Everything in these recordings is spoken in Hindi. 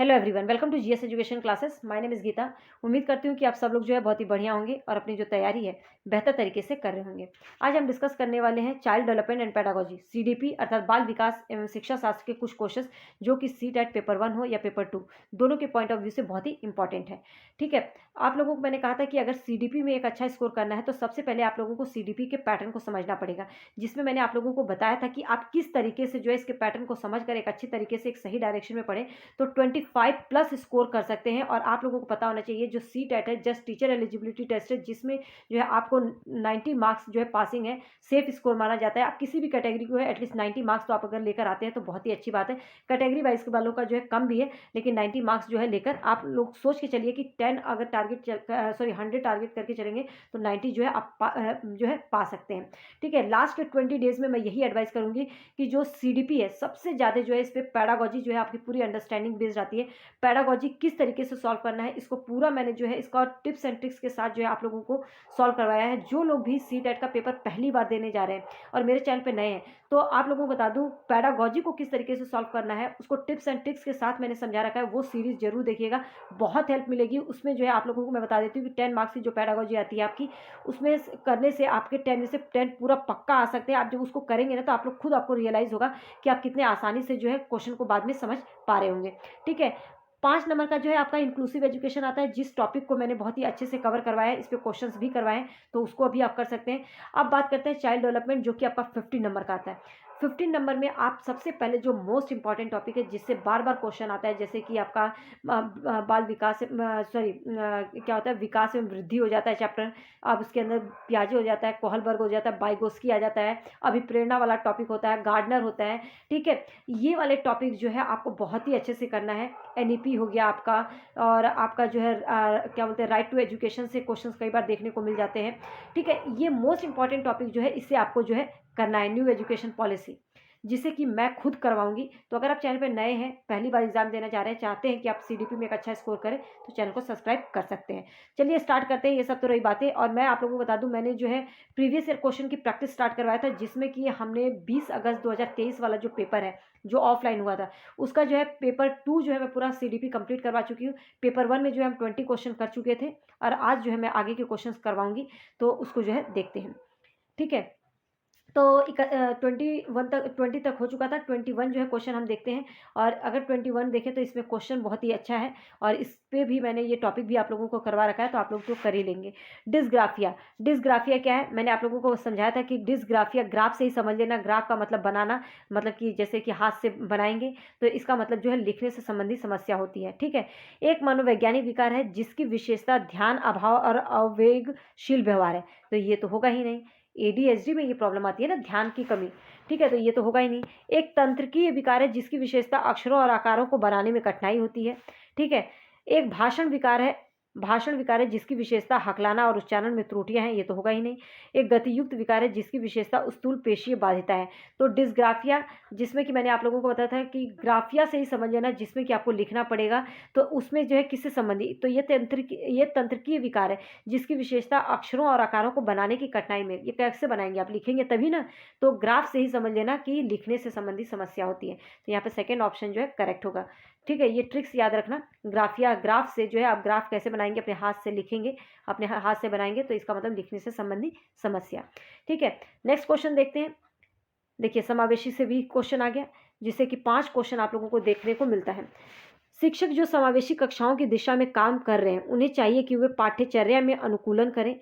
Hello everyone, welcome to GS education classes. My name is Geeta. उम्मीद करती हूँ कि आप सब लोग जो है बहुत ही बढ़िया होंगे और अपनी जो तैयारी है बेहतर तरीके से कर रहे होंगे। आज हम डिस्कस करने वाले हैं child development and pedagogy CDP अर्थात बाल विकास एवं शिक्षा शास्त्र के कुछ क्वेश्चंस जो कि सीटेट पेपर 1 हो या पेपर 2 दोनों के पॉइंट ऑफ व्यू से बहुत ही इंपॉर्टेंट है। ठीक है, आप लोगों को मैंने कहा था कि अगर सीडीपी में एक अच्छा स्कोर करना है तो सबसे पहले आप लोगों को सीडीपी के पैटर्न को समझना पड़ेगा, जिसमें मैंने आप लोगों को बताया था कि आप किस तरीके से जो है इसके पैटर्न को समझ कर एक अच्छी तरीके से एक सही डायरेक्शन में पढ़ें तो 25 प्लस स्कोर कर सकते हैं। और आप लोगों को पता होना चाहिए जो सी टेट है जस्ट टीचर एलिजिबिलिटी टेस्ट है, जिसमें जो है आपको 90 मार्क्स जो है पासिंग है, सेफ स्कोर माना जाता है। आप किसी भी कैटेगरी को है एटलीस्ट 90 मार्क्स तो आप अगर लेकर आते हैं तो बहुत ही अच्छी बात है। कैटेगरी वाइज के वालों का जो है कम भी है, लेकिन 90 मार्क्स जो है लेकर आप लोग सोच के चलिए कि 10 अगर टारगेट 100 टारगेट करके चलेंगे तो 90 जो है आप जो है पा सकते हैं। ठीक है, लास्ट के 20 डेज में मैं यही एडवाइस करूंगी कि जो सीडीपी है सबसे ज़्यादा जो है इस पर पैडागोजी जो है आपकी पूरी अंडरस्टैंडिंग बेस्ड आती है। पैडागोजी किस तरीके से सॉल्व करना है इसको पूरा मैंने जो है इसका टिप्स एंड ट्रिक्स के साथ जो है आप लोगों को सॉल्व करवाया है। जो लोग भी सी टेट का पेपर पहली बार देने जा रहे हैं और मेरे चैनल पे नए हैं तो आप लोगों को बता दूं पैडागोजी को किस तरीके से सॉल्व करना है उसको टिप्स एंड ट्रिक्स के साथ मैंने समझा रखा है। वो सीरीज जरूर देखिएगा, बहुत हेल्प मिलेगी उसमें। जो है आप लोगों को मैं बता देती हूँ कि 10 मार्क्स की जो पैडागोजी आती है आपकी, उसमें करने से आपके 10 में से 10 पूरा पक्का आ सकते हैं। आप जब उसको करेंगे ना तो आप लोग खुद आपको रियलाइज होगा कि आप कितने आसानी से जो है क्वेश्चन को बाद में समझ पा रहे होंगे। ठीक है, 5 नंबर का जो है आपका इंक्लूसिव एजुकेशन आता है, जिस टॉपिक को मैंने बहुत ही अच्छे से कवर करवाया है, इस पे क्वेश्चंस भी करवाए हैं तो उसको अभी आप कर सकते हैं। अब बात करते हैं चाइल्ड डेवलपमेंट जो कि आपका 15 नंबर का आता है। 15 नंबर में आप सबसे पहले जो मोस्ट इंपॉर्टेंट टॉपिक है जिससे बार बार क्वेश्चन आता है, जैसे कि आपका बाल विकास क्या होता है, विकास में वृद्धि हो जाता है चैप्टर। अब उसके अंदर प्याजे हो जाता है, कोहलबर्ग हो जाता है, बाइगोस्की आ जाता है, अभी प्रेरणा वाला टॉपिक होता है, गार्डनर होता है। ठीक है, ये वाले टॉपिक जो है आपको बहुत ही अच्छे से करना है। एनईपी हो गया आपका, और आपका जो है क्या बोलते हैं राइट टू एजुकेशन से क्वेश्चंस कई बार देखने को मिल जाते हैं। ठीक है, ये मोस्ट इंपॉर्टेंट टॉपिक जो है इससे आपको जो है करना है, न्यू एजुकेशन पॉलिसी, जिसे कि मैं खुद करवाऊंगी। तो अगर आप चैनल पर नए हैं, पहली बार एग्जाम देना चाह रहे हैं, चाहते हैं कि आप सीडीपी में एक अच्छा स्कोर करें तो चैनल को सब्सक्राइब कर सकते हैं। चलिए स्टार्ट करते हैं। ये सब तो रही बातें, और मैं आप लोगों को बता दूं मैंने जो है प्रीवियस ईयर क्वेश्चन की प्रैक्टिस स्टार्ट करवाया था, जिसमें कि हमने 20 अगस्त 2023 वाला जो पेपर है जो ऑफलाइन हुआ था उसका जो है पेपर 2 जो है मैं पूरा सीडीपी कंप्लीट करवा चुकी हूँ। पेपर 1 में जो है हम 20 क्वेश्चन कर चुके थे और आज जो है मैं आगे के क्वेश्चन करवाऊंगी, तो उसको जो है देखते हैं। ठीक है, तो 20 तक हो चुका था। 21 जो है क्वेश्चन हम देखते हैं, और अगर 21 देखें तो इसमें क्वेश्चन बहुत ही अच्छा है और इस पे भी मैंने ये टॉपिक भी आप लोगों को करवा रखा है, तो आप लोग तो कर ही लेंगे। डिस्ग्राफिया, डिस्ग्राफिया क्या है, मैंने आप लोगों को समझाया था कि डिस्ग्राफिया ग्राफ से ही समझ लेना। ग्राफ का मतलब बनाना, मतलब कि जैसे कि हाथ से बनाएंगे तो इसका मतलब जो है लिखने से संबंधित समस्या होती है। ठीक है, एक मनोवैज्ञानिक विकार है जिसकी विशेषता ध्यान अभाव और अवेगशील व्यवहार है, तो ये तो होगा ही नहीं। एडीएचडी में ये प्रॉब्लम आती है ना, ध्यान की कमी। ठीक है, तो ये तो होगा ही नहीं। एक तंत्रिकीय विकार है जिसकी विशेषता अक्षरों और आकारों को बनाने में कठिनाई होती है। ठीक है, एक भाषण विकार है जिसकी विशेषता हकलाना और उच्चारण में त्रुटियां हैं, ये तो होगा ही नहीं। एक गतियुक्त विकार है जिसकी विशेषता स्थूल पेशीय बाधिता है। तो डिस्ग्राफिया, जिसमें कि मैंने आप लोगों को बताया था कि ग्राफिया से ही समझ लेना, जिसमें कि आपको लिखना पड़ेगा, तो उसमें जो है किससे संबंधित, तो ये तंत्रिकीय विकार है जिसकी विशेषता अक्षरों और आकारों को बनाने की कठिनाई में। ये कैसे बनाएंगे, आप लिखेंगे तभी ना, तो ग्राफ से ही समझ लेना कि लिखने से संबंधित समस्या होती है। तो यहाँ पे सेकेंड ऑप्शन जो है करेक्ट होगा। ठीक है, ये ट्रिक्स याद रखना। ग्राफ से जो है आप ग्राफ कैसे बनाएंगे, अपने हाथ से लिखेंगे, अपने हाथ से बनाएंगे तो इसका मतलब लिखने से संबंधित समस्या। ठीक है, नेक्स्ट क्वेश्चन देखते हैं। देखिए समावेशी से भी क्वेश्चन आ गया, जिससे कि 5 क्वेश्चन आप लोगों को देखने को मिलता है। शिक्षक जो समावेशी कक्षाओं की दिशा में काम कर रहे हैं उन्हें चाहिए कि वे पाठ्यचर्या में अनुकूलन करें।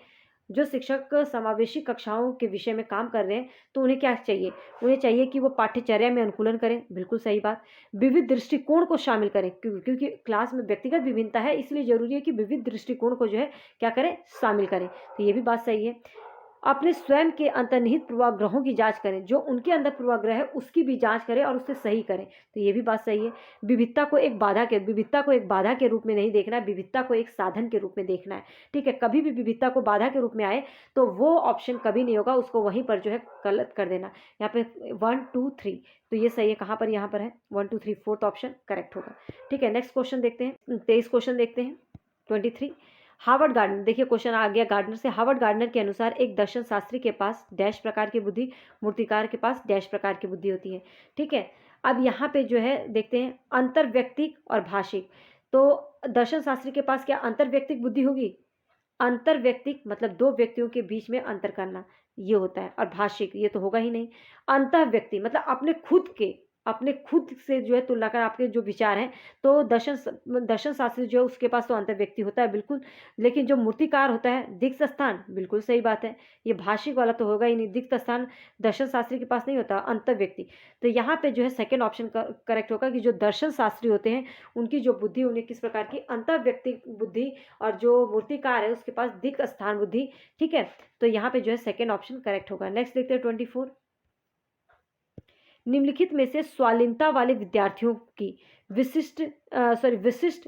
जो शिक्षक समावेशी कक्षाओं के विषय में काम कर रहे हैं तो उन्हें क्या चाहिए, उन्हें चाहिए कि वो पाठ्यचर्या में अनुकूलन करें, बिल्कुल सही बात। विविध दृष्टिकोण को शामिल करें, क्योंकि क्लास में व्यक्तिगत विभिन्नता है, इसलिए जरूरी है कि विविध दृष्टिकोण को जो है क्या करें, शामिल करें, तो ये भी बात सही है। अपने स्वयं के अंतर्निहित पूर्वाग्रहों की जांच करें, जो उनके अंदर पूर्वाग्रह है उसकी भी जांच करें और उससे सही करें, तो ये भी बात सही है। विविधता को एक बाधा के रूप में नहीं देखना है, विविधता को एक साधन के रूप में देखना है। ठीक है, कभी भी विविधता को बाधा के रूप में आए तो वो ऑप्शन कभी नहीं होगा, उसको वहीं पर जो है गलत कर देना। यहाँ पे 1 2 3, तो ये सही है। कहाँ पर, यहाँ पर है 1 2 3, फोर्थ ऑप्शन करेक्ट होगा। ठीक है, नेक्स्ट क्वेश्चन देखते हैं। 23 क्वेश्चन देखते हैं। 23, हार्वर्ड गार्डनर, देखिए क्वेश्चन आ गया गार्डनर से। हार्वर्ड गार्डनर के अनुसार एक दर्शन शास्त्री के पास डैश प्रकार की बुद्धि, मूर्तिकार के पास डैश प्रकार की बुद्धि होती है। ठीक है, अब यहाँ पे जो है देखते हैं अंतर्व्यक्तिक और भाषिक। तो दर्शन शास्त्री के पास क्या अंतर्व्यक्तिक बुद्धि होगी? अंतर्व्यक्तिक मतलब दो व्यक्तियों के बीच में अंतर करना, ये होता है। और भाषिक ये तो होगा ही नहीं। अंतःव्यक्ति मतलब अपने खुद से जो है तुलना कर आपके जो विचार हैं, तो दर्शन शास्त्री जो है उसके पास तो अंतर्व्यक्ति होता है बिल्कुल। लेकिन जो मूर्तिकार होता है दिक्स स्थान, बिल्कुल सही बात है। ये भाषिक वाला तो होगा ही नहीं, दिक्स स्थान दर्शन शास्त्री के पास नहीं होता, अंतर्व्यक्ति। तो यहाँ पे जो है सेकेंड ऑप्शन करेक्ट होगा कि जो दर्शन शास्त्री होते हैं उनकी जो बुद्धि उन्हें किस प्रकार की अंतर्व्यक्तिक बुद्धि, और जो मूर्तिकार है उसके पास दिक् स्थान बुद्धि। ठीक है, तो यहाँ पे जो है सेकेंड ऑप्शन करेक्ट होगा। नेक्स्ट देखते हैं 24। निम्नलिखित में से स्वालीनता वाले विद्यार्थियों की विशिष्ट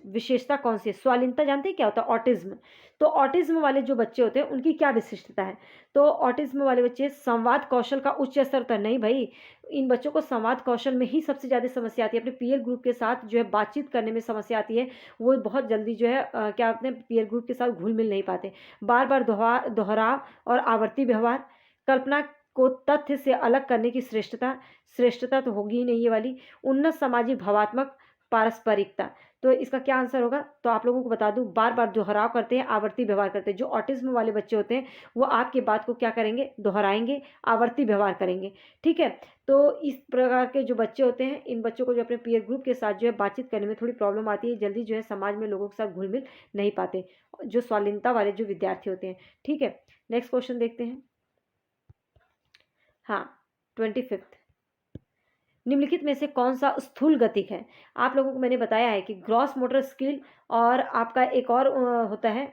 विशेषता कौन सी है? स्वालीनता जानते हैं क्या होता है? ऑटिज्म। तो ऑटिज्म वाले जो बच्चे होते हैं उनकी क्या विशिष्टता है? तो ऑटिज्म वाले बच्चे संवाद कौशल का उच्च स्तर होता है। नहीं भाई, इन बच्चों को संवाद कौशल में ही सबसे ज़्यादा समस्या आती है। अपने पीयर ग्रुप के साथ जो है बातचीत करने में समस्या आती है। वो बहुत जल्दी जो है क्या अपने पीयर ग्रुप के साथ घुल मिल नहीं पाते। बार बार दोहराव और आवर्ती व्यवहार, कल्पना को तथ्य से अलग करने की श्रेष्ठता तो होगी ही नहीं ये वाली। उन्नत सामाजिक भावात्मक पारस्परिकता, तो इसका क्या आंसर होगा? तो आप लोगों को बता दूं, बार बार दोहराव करते हैं, आवर्ती व्यवहार करते हैं। जो ऑटिज्म वाले बच्चे होते हैं वो आपकी बात को क्या करेंगे? दोहराएंगे, आवर्ती व्यवहार करेंगे। ठीक है, तो इस प्रकार के जो बच्चे होते हैं, इन बच्चों को जो अपने पीयर ग्रुप के साथ जो है बातचीत करने में थोड़ी प्रॉब्लम आती है, जल्दी जो है समाज में लोगों के साथ घुल मिल नहीं पाते, जो स्वालीनता वाले जो विद्यार्थी होते हैं। ठीक है, नेक्स्ट क्वेश्चन देखते हैं। हाँ, 25। निम्नलिखित में से कौन सा स्थूल गतिक है? आप लोगों को मैंने बताया है कि ग्रॉस मोटर स्किल और आपका एक और होता है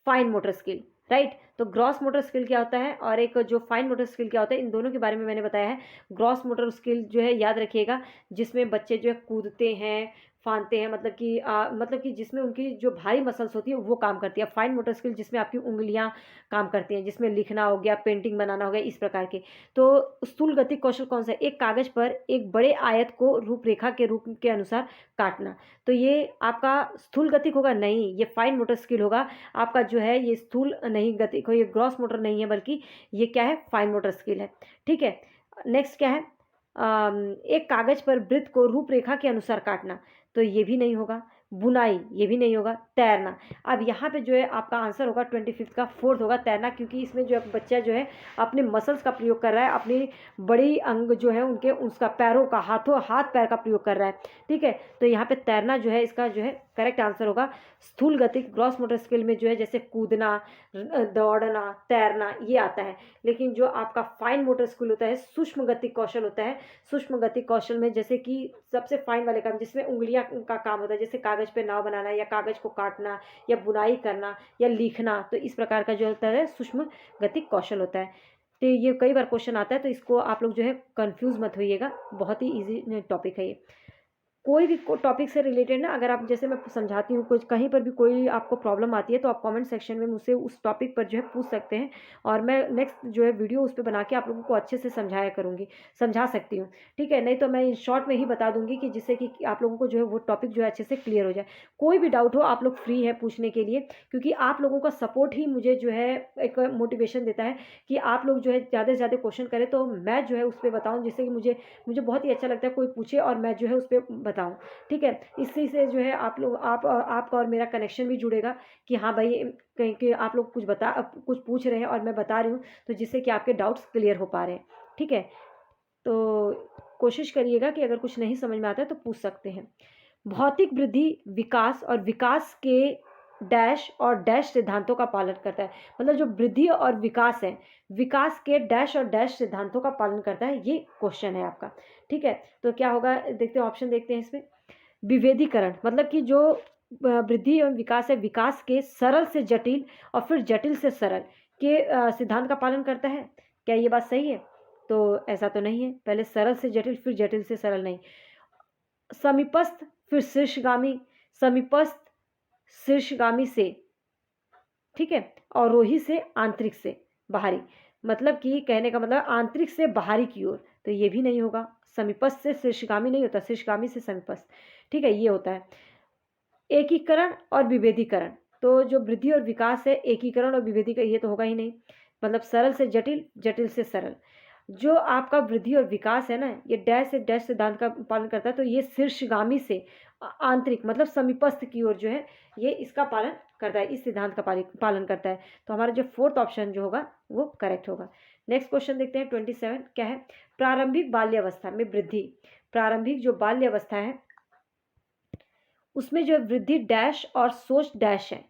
फाइन मोटर स्किल, राइट? तो ग्रॉस मोटर स्किल क्या होता है और एक जो फाइन मोटर स्किल क्या होता है, इन दोनों के बारे में मैंने बताया है। ग्रॉस मोटर स्किल जो है याद रखिएगा, जिसमें बच्चे जो है कूदते हैं, फांदते हैं, मतलब कि जिसमें उनकी जो भारी मसल्स होती है वो काम करती है। फाइन मोटर स्किल जिसमें आपकी उंगलियां काम करती हैं, जिसमें लिखना हो गया, पेंटिंग बनाना हो गया, इस प्रकार के। तो स्थूल गतिक कौशल कौन सा है? एक कागज पर एक बड़े आयत को रूपरेखा के रूप के अनुसार काटना। तो ये आपका स्थूल गतिक होगा? नहीं, ये फाइन मोटर स्किल होगा आपका। जो है ये स्थूल नहीं गतिक हो, ये ग्रॉस मोटर नहीं है, बल्कि ये क्या है? फाइन मोटर स्किल है। ठीक है, नेक्स्ट क्या है? एक कागज पर वृत्त को रूपरेखा के अनुसार काटना, तो ये भी नहीं होगा। बुनाई, ये भी नहीं होगा। तैरना, अब यहाँ पे जो है आपका आंसर होगा 25 का, फोर्थ होगा तैरना, क्योंकि इसमें जो है बच्चा जो है अपने मसल्स का प्रयोग कर रहा है, अपनी बड़ी अंग जो है उनके उसका पैरों का, हाथ पैर का प्रयोग कर रहा है। ठीक है, तो यहाँ पे तैरना जो है इसका जो है करेक्ट आंसर होगा। स्थूल गतिक ग्रॉस मोटर स्किल में जो है जैसे कूदना, दौड़ना, तैरना ये आता है। लेकिन जो आपका फाइन मोटर स्किल होता है, सूक्ष्म गतिक कौशल होता है। सूक्ष्म गतिक कौशल में जैसे कि सबसे फाइन वाले काम जिसमें उंगलियां का काम होता है, जैसे कागज पे नाव बनाना या कागज को काटना या बुनाई करना या लिखना, तो इस प्रकार का जो होता है सूक्ष्म गतिक कौशल होता है। तो ये कई बार क्वेश्चन आता है, तो इसको आप लोग जो है कंफ्यूज मत होइएगा, बहुत ही इजी टॉपिक है ये। कोई भी टॉपिक से रिलेटेड ना, अगर आप जैसे मैं समझाती हूँ कुछ, कहीं पर भी कोई आपको प्रॉब्लम आती है तो आप कमेंट सेक्शन में मुझसे उस टॉपिक पर जो है पूछ सकते हैं, और मैं नेक्स्ट जो है वीडियो उस पर बना के आप लोगों को अच्छे से समझा सकती हूँ। ठीक है, नहीं तो मैं इन शॉर्ट में ही बता दूंगी कि जिससे कि आप लोगों को जो है वो टॉपिक जो है अच्छे से क्लियर हो जाए। कोई भी डाउट हो आप लोग फ्री है पूछने के लिए, क्योंकि आप लोगों का सपोर्ट ही मुझे जो है एक मोटिवेशन देता है कि आप लोग जो है ज़्यादा से ज़्यादा क्वेश्चन करें, तो मैं जो है उस पर बताऊँ, जिससे कि मुझे बहुत ही अच्छा लगता है कोई पूछे और मैं जो है उस पर बताऊँ। ठीक है, इसी से जो है आपका और मेरा कनेक्शन भी जुड़ेगा कि हाँ भाई, कहीं के आप लोग कुछ पूछ रहे हैं और मैं बता रही हूँ, तो जिससे कि आपके डाउट्स क्लियर हो पा रहे हैं। ठीक है, तो कोशिश करिएगा कि अगर कुछ नहीं समझ में आता है तो पूछ सकते हैं। भौतिक वृद्धि विकास और विकास के डैश और डैश सिद्धांतों का पालन करता है। मतलब जो वृद्धि और विकास है, विकास के डैश और डैश सिद्धांतों का पालन करता है, ये क्वेश्चन है आपका। ठीक है, तो क्या होगा देखते हैं, ऑप्शन देखते हैं इसमें। विभेदीकरण मतलब कि जो वृद्धि एवं विकास है, विकास के सरल से जटिल और फिर जटिल से सरल के सिद्धांत का पालन करता है। क्या ये बात सही है? तो ऐसा तो नहीं है, पहले सरल से जटिल फिर जटिल से सरल नहीं। समीपस्थ फिर शीर्षगामी, समीपस्थ शीर्षगामी से, ठीक है, और रोही से आंतरिक से बाहरी, मतलब कि कहने का मतलब आंतरिक से बाहरी की ओर, तो ये भी नहीं होगा। समीपस्थ से शीर्षगामी नहीं होता, शीर्षगामी से समीपस्थ। ठीक है, ये होता है। एकीकरण और विभेदीकरण, तो जो वृद्धि और विकास है, एकीकरण और विभेदीकरण, ये तो होगा ही नहीं। मतलब सरल से जटिल, जटिल से सरल। जो आपका वृद्धि और विकास है ना, ये डैश से डैश सिद्धांत का पालन करता है, तो ये शीर्षगामी से आंतरिक मतलब समीपस्थ की ओर जो है ये इसका पालन करता है, इस सिद्धांत का पालन करता है। तो हमारा जो फोर्थ ऑप्शन जो होगा वो करेक्ट होगा। नेक्स्ट क्वेश्चन देखते हैं 27 क्या है। प्रारंभिक बाल्यावस्था में वृद्धि, प्रारंभिक जो बाल्यावस्था है उसमें जो वृद्धि डैश और सोच डैश है,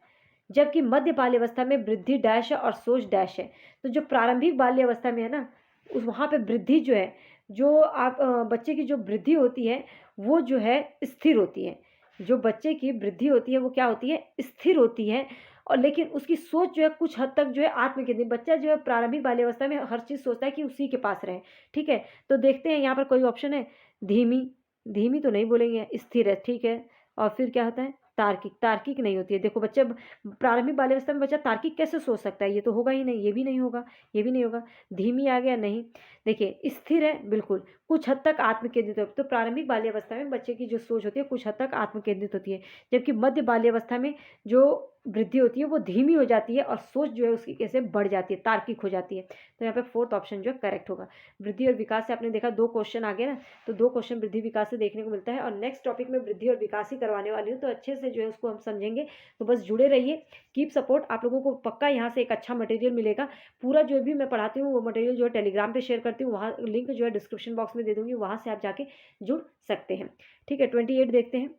जबकि मध्य बाल्यावस्था में वृद्धि डैश है और सोच डैश है। तो जो प्रारंभिक बाल्यावस्था में है ना, उस वहाँ पे वृद्धि जो है, जो आप बच्चे की जो वृद्धि होती है वो जो है स्थिर होती है। जो बच्चे की वृद्धि होती है वो क्या होती है, स्थिर होती है। और लेकिन उसकी सोच जो है कुछ हद तक जो है आत्मकेंद्रित, बच्चा जो है प्रारंभिक बाल्यावस्था में हर चीज़ सोचता है कि उसी के पास रहे। ठीक है, तो देखते हैं यहाँ पर कोई ऑप्शन है। धीमी, धीमी तो नहीं बोलेंगे, स्थिर है। ठीक है, और फिर क्या होता है, तार्किक, तार्किक नहीं होती है। देखो बच्चा प्रारंभिक बाल्यावस्था में बच्चा तार्किक कैसे सोच सकता है, ये तो होगा ही नहीं, ये भी नहीं होगा, ये भी नहीं होगा। धीमी आ गया, नहीं। देखिए स्थिर है, बिल्कुल। कुछ हद तक आत्मकेंद्रित हो, तो प्रारंभिक बाल्यावस्था में बच्चे की जो सोच होती है कुछ हद तक आत्मकेंद्रित होती है, जबकि मध्य बाल्यावस्था में जो वृद्धि होती है वो धीमी हो जाती है और सोच जो है उसकी कैसे बढ़ जाती है, तार्किक हो जाती है। तो यहाँ पे फोर्थ ऑप्शन जो है करेक्ट होगा। वृद्धि और विकास से आपने देखा 2 क्वेश्चन आ गए ना, तो 2 क्वेश्चन वृद्धि विकास से देखने को मिलता है। और नेक्स्ट टॉपिक में वृद्धि और विकास ही करवाने वाली हूँ, तो अच्छे से जो है उसको हम समझेंगे। तो बस जुड़े रहिए, कीप सपोर्ट। आप लोगों को पक्का यहाँ से एक अच्छा मटेरियल मिलेगा। पूरा जो भी मैं पढ़ाती हूँ वो मटेरियल जो है टेलीग्राम पे शेयर करती हूँ, वहाँ लिंक जो है डिस्क्रिप्शन बॉक्स में दे दूँगी, वहाँ से आप जाके जुड़ सकते हैं। ठीक है, 28 देखते हैं।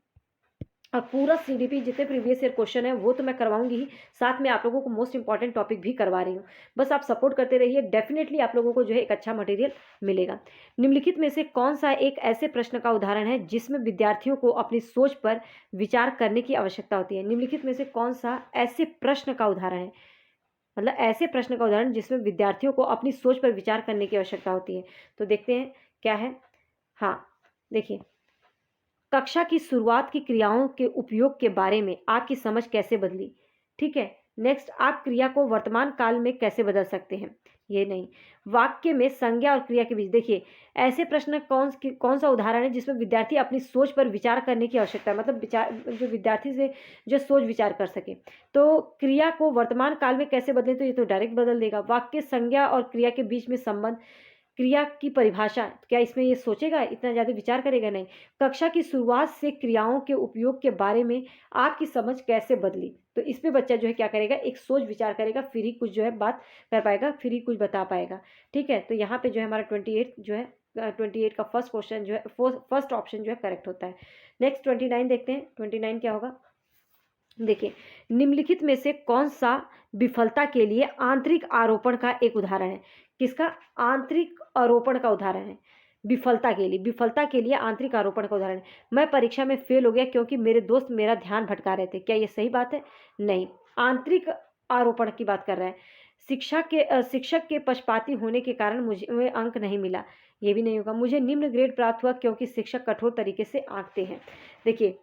और पूरा सीडीपी जितने प्रीवियस ईयर क्वेश्चन है वो तो मैं करवाऊंगी ही, साथ में आप लोगों को मोस्ट इंपॉर्टेंट टॉपिक भी करवा रही हूँ। बस आप सपोर्ट करते रहिए, डेफिनेटली आप लोगों को जो है एक अच्छा मटेरियल मिलेगा। निम्नलिखित में से कौन सा एक ऐसे प्रश्न का उदाहरण है जिसमें विद्यार्थियों को अपनी सोच पर विचार करने की आवश्यकता होती है। निम्नलिखित में से कौन सा ऐसे प्रश्न का उदाहरण है, मतलब ऐसे प्रश्न का उदाहरण जिसमें विद्यार्थियों को अपनी सोच पर विचार करने की आवश्यकता होती है। तो देखते हैं क्या है। हाँ, देखिए, कक्षा की शुरुआत की क्रियाओं के उपयोग के बारे में आपकी समझ कैसे बदली। ठीक है, नेक्स्ट, आप क्रिया को वर्तमान काल में कैसे बदल सकते हैं। ये नहीं, वाक्य में संज्ञा और क्रिया के बीच। देखिए ऐसे प्रश्न कौन सा उदाहरण है जिसमें विद्यार्थी अपनी सोच पर विचार करने की आवश्यकता है, मतलब विचार जो विद्यार्थी से जो सोच विचार कर सके। तो क्रिया को वर्तमान काल में कैसे बदलें, तो ये तो डायरेक्ट बदल देगा। वाक्य संज्ञा और क्रिया के बीच में संबंध, क्रिया की परिभाषा, क्या इसमें ये सोचेगा, इतना ज़्यादा विचार करेगा, नहीं। कक्षा की शुरुआत से क्रियाओं के उपयोग के बारे में आपकी समझ कैसे बदली, तो इस पे बच्चा जो है क्या करेगा, एक सोच विचार करेगा, फिर ही कुछ जो है बात कर पाएगा, फिर ही कुछ बता पाएगा। ठीक है, तो यहाँ पे जो है हमारा 28 जो है 28 का फर्स्ट क्वेश्चन जो है फर्स्ट ऑप्शन जो है करेक्ट होता है। नेक्स्ट 29 देखते हैं, 29 क्या होगा। देखिए, निम्नलिखित में से कौन सा विफलता के लिए आंतरिक आरोपण का एक उदाहरण है। किसका, आंतरिक आरोपण का उदाहरण है। विफलता के लिए आंतरिक आरोपण का उदाहरण है। मैं परीक्षा में फेल हो गया क्योंकि मेरे दोस्त मेरा ध्यान भटका रहे थे। क्या ये सही बात है, नहीं। आंतरिक आरोपण की बात कर रहा है। शिक्षक के पक्षपाती होने के कारण मुझे अंक नहीं मिला, ये भी नहीं होगा। मुझे निम्न ग्रेड प्राप्त हुआ क्योंकि शिक्षक कठोर तरीके से आंकते हैं। देखिए,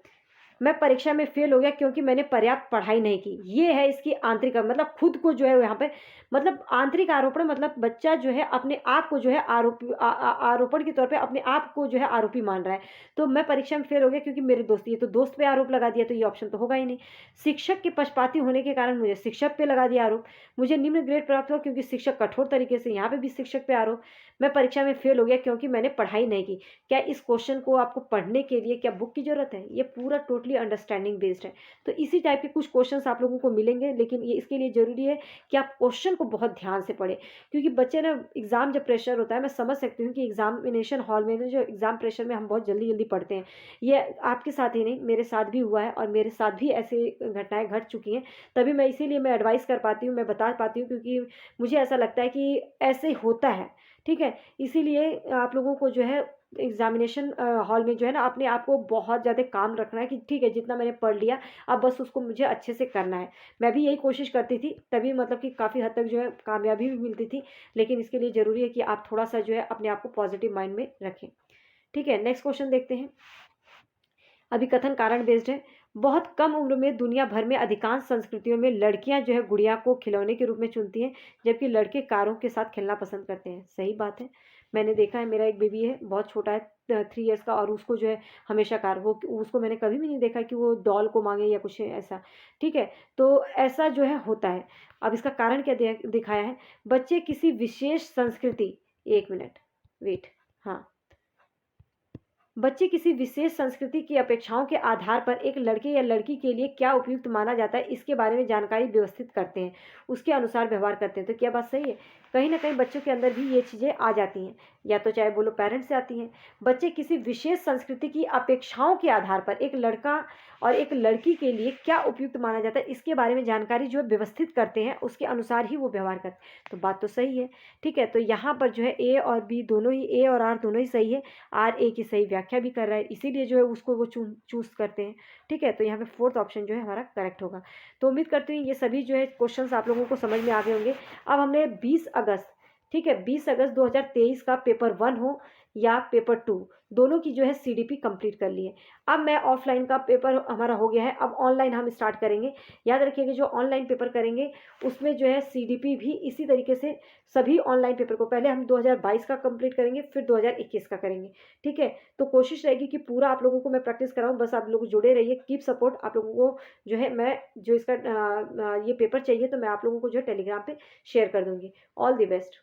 मैं परीक्षा में फेल हो गया क्योंकि मैंने पर्याप्त पढ़ाई नहीं की, ये है इसकी आंतरिक, मतलब खुद को जो है यहाँ पे, मतलब आंतरिक आरोपण, मतलब बच्चा जो है अपने आप को जो है आरोपण के तौर पे अपने आप को जो है आरोपी मान रहा है। तो मैं परीक्षा में फेल हो गया क्योंकि मेरे दोस्त, ये तो दोस्त पे आरोप लगा दिया, तो ये ऑप्शन तो होगा ही नहीं। शिक्षक के पक्षपाती होने के कारण मुझे शिक्षक पे लगा दिया आरोप। मुझे निम्न ग्रेड प्राप्त हुआ क्योंकि शिक्षक कठोर तरीके से, यहाँ पे भी शिक्षक पे आरोप। मैं परीक्षा में फेल हो गया क्योंकि मैंने पढ़ाई नहीं की। क्या इस क्वेश्चन को आपको पढ़ने के लिए क्या बुक की जरूरत है, ये पूरा टोटली अंडरस्टैंडिंग बेस्ड है। तो इसी टाइप के कुछ क्वेश्चंस आप लोगों को मिलेंगे, लेकिन ये इसके लिए जरूरी है कि आप क्वेश्चन को बहुत ध्यान से पढ़ें, क्योंकि बच्चे ना एग्जाम जब प्रेशर होता है, मैं समझ सकती हूँ कि एग्जामिनेशन हॉल में जो एग्जाम प्रेशर में हम बहुत जल्दी जल्दी पढ़ते हैं। ये आपके साथ ही नहीं, मेरे साथ भी हुआ है, और मेरे साथ भी ऐसे घटनाएं घट चुकी हैं। तभी मैं इसीलिए मैं एडवाइस कर पाती हूँ, मैं बता पाती हूँ, क्योंकि मुझे ऐसा लगता है कि ऐसे होता है। ठीक है, इसीलिए आप लोगों को जो है एग्जामिनेशन हॉल में जो है ना अपने आप को बहुत ज़्यादा काम रखना है कि ठीक है जितना मैंने पढ़ लिया अब बस उसको मुझे अच्छे से करना है। मैं भी यही कोशिश करती थी, तभी मतलब कि काफ़ी हद तक जो है कामयाबी भी मिलती थी। लेकिन इसके लिए ज़रूरी है कि आप थोड़ा सा जो है अपने आप को पॉजिटिव माइंड में रखें। ठीक है, नेक्स्ट क्वेश्चन देखते हैं। अभिकथन कारण बेस्ड है। बहुत कम उम्र में दुनिया भर में अधिकांश संस्कृतियों में लड़कियां जो है गुड़िया को खिलौने के रूप में चुनती हैं, जबकि लड़के कारों के साथ खेलना पसंद करते हैं। सही बात है, मैंने देखा है, मेरा एक बेबी है बहुत छोटा है 3 इयर्स का, और उसको जो है हमेशा कार, वो उसको मैंने कभी भी नहीं देखा कि वो डॉल को मांगे या कुछ ऐसा। ठीक है, तो ऐसा जो है होता है। अब इसका कारण क्या दिखाया है, बच्चे किसी विशेष संस्कृति एक मिनट वेट। हाँ, बच्चे किसी विशेष संस्कृति की अपेक्षाओं के आधार पर एक लड़के या लड़की के लिए क्या उपयुक्त माना जाता है इसके बारे में जानकारी व्यवस्थित करते हैं, उसके अनुसार व्यवहार करते हैं। तो क्या बात सही है? कहीं ना कहीं बच्चों के अंदर भी ये चीज़ें आ जाती हैं, या तो चाहे बोलो पेरेंट्स से आती हैं। बच्चे किसी विशेष संस्कृति की अपेक्षाओं के आधार पर एक लड़का और एक लड़की के लिए क्या उपयुक्त माना जाता है इसके बारे में जानकारी जो है व्यवस्थित करते हैं, उसके अनुसार ही वो व्यवहार करते हैं। तो बात तो सही है, ठीक है। तो यहाँ पर जो है ए और बी दोनों ही, ए और आर दोनों ही सही है। आर ए की सही व्याख्या भी कर रहा है, इसीलिए जो है उसको वो चूज करते हैं, ठीक है। तो यहाँ पे फोर्थ ऑप्शन जो है हमारा करेक्ट होगा। तो उम्मीद करती हूँ ये सभी जो है क्वेश्चंस आप लोगों को समझ में आ गए होंगे। अब हमने 20 अगस्त, ठीक है, 20 अगस्त 2023 का पेपर 1 हो या पेपर 2, दोनों की जो है सीडीपी कंप्लीट कर ली है। अब मैं ऑफलाइन का पेपर हमारा हो गया है, अब ऑनलाइन हम स्टार्ट करेंगे। याद रखिएगा जो ऑनलाइन पेपर करेंगे उसमें जो है सीडीपी भी इसी तरीके से सभी ऑनलाइन पेपर को पहले हम 2022 का कंप्लीट करेंगे, फिर 2021 का करेंगे, ठीक है। तो कोशिश रहेगी कि पूरा आप लोगों को मैं प्रैक्टिस कराऊं, बस आप लोग जुड़े रहिए, कीप सपोर्ट। आप लोगों को जो है मैं जो इसका ये पेपर चाहिए तो मैं आप लोगों को जो है टेलीग्राम पे शेयर कर दूंगी। All the best.